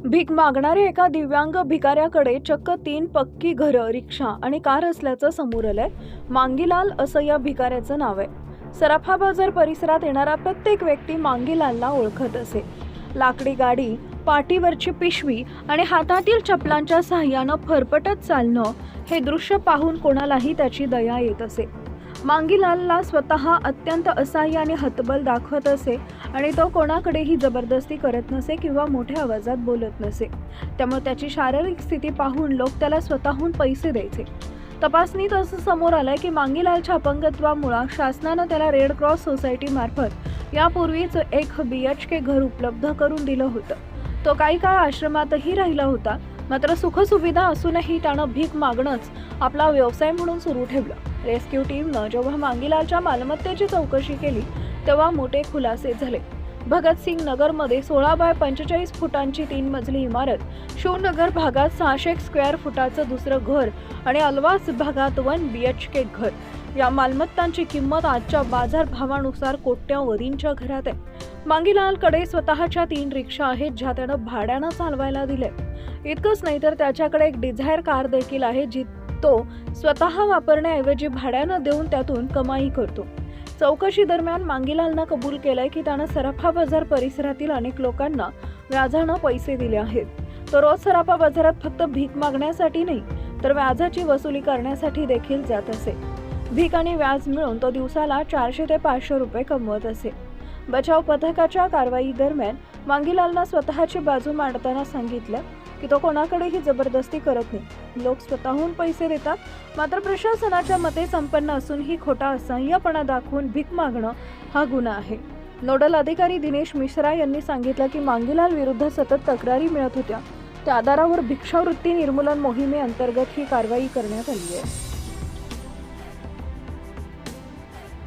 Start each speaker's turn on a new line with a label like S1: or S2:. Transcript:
S1: भीक मागणाऱ्या एका दिव्यांग भिकाऱ्याकडे चक्क 3 पक्की घरं, रिक्षा आणि कार असल्याचं समोर आलंय. मांगीलाल असं या भिकाऱ्याचं नाव आहे. सराफा बाजार परिसरात येणारा प्रत्येक व्यक्ती मांगीलालला ओळखत असे. लाकडी गाडी, पाठीवरची पिशवी आणि हातातील चपलांच्या साह्यानं फरफटत चालणं हे दृश्य पाहून कोणालाही त्याची दया येत असे. मांगीलालला स्वतः अत्यंत असहाय्य आणि हतबल दाखवत असे आणि तो कोणाकडेही जबरदस्ती करत नसे किंवा मोठ्या आवाजात बोलत नसे. त्यामुळे त्याची शारीरिक स्थिती पाहून लोक त्याला स्वतःहून पैसे द्यायचे. तपासणीत असं समोर आलंय की मांगीलालच्या अपंगत्वामुळे शासनानं त्याला रेड क्रॉस सोसायटी मार्फत यापूर्वीच एक BHK घर उपलब्ध करून दिलं होतं. तो काही काळ आश्रमातही राहिला होता. मात्र सुखसुविधा असूनही त्यानं भीक मागणंच आपला व्यवसाय म्हणून सुरू ठेवलं. रेस्क्यू टीमनं जेव्हा मांगीलालच्या मालमत्तेची चौकशी केली तेव्हा मोठे खुलासे झाले. भगतसिंग नगरमध्ये 16 बाय 45 फुटांची 3 मजली इमारत, शिवनगर भागात 600 स्क्वेअर फुटाचं दुसरं घर आणि अलवास भागात 1 BHK घर या मालमत्तांची किंमत आजच्या बाजार भावानुसार कोट्यावधींच्या घरात आहे. मांगीलालकडे स्वतःच्या 3 रिक्षा आहेत ज्या त्यानं भाड्यानं चालवायला दिले. इतकंच नाही तर त्याच्याकडे एक डिझायर कार देखील आहे जी तो स्वतः वापरण्याऐवजी भाड्यानं देऊन त्यातून कमाई करतो. चौकशी दरम्यान मांगीलालनं कबूल केलंय की त्यानं सराफा बाजार परिसरातील अनेक लोकांना व्याजानं पैसे दिले आहेत. तो रोज सराफा बाजारात फक्त भीक मागण्यासाठी नाही तर व्याजाची वसुली करण्यासाठी देखील जात असे. भीक आणि व्याज मिळून तो दिवसाला 400 ते 500 रुपये कमवत असे. बचाव पथकाच्या कारवाई दरम्यान मांगीलालनं स्वतःची बाजू मांडताना सांगितलं की तो कोणाकडेही जबरदस्ती करत नाही. लोक स्वतःहून पैसे देतात. मात्र प्रशासनाच्या मते संपन्न असूनही खोटा असहाय्यपणा दाखवून भीक मागणं हा गुन्हा आहे. नोडल अधिकारी दिनेश मिश्रा यांनी सांगितलं की मांगीलाल विरुद्ध सतत तक्रारी मिळत होत्या. त्या आधारावर भिक्षावृत्ती निर्मूलन मोहिमेअंतर्गत ही कारवाई करण्यात आली आहे.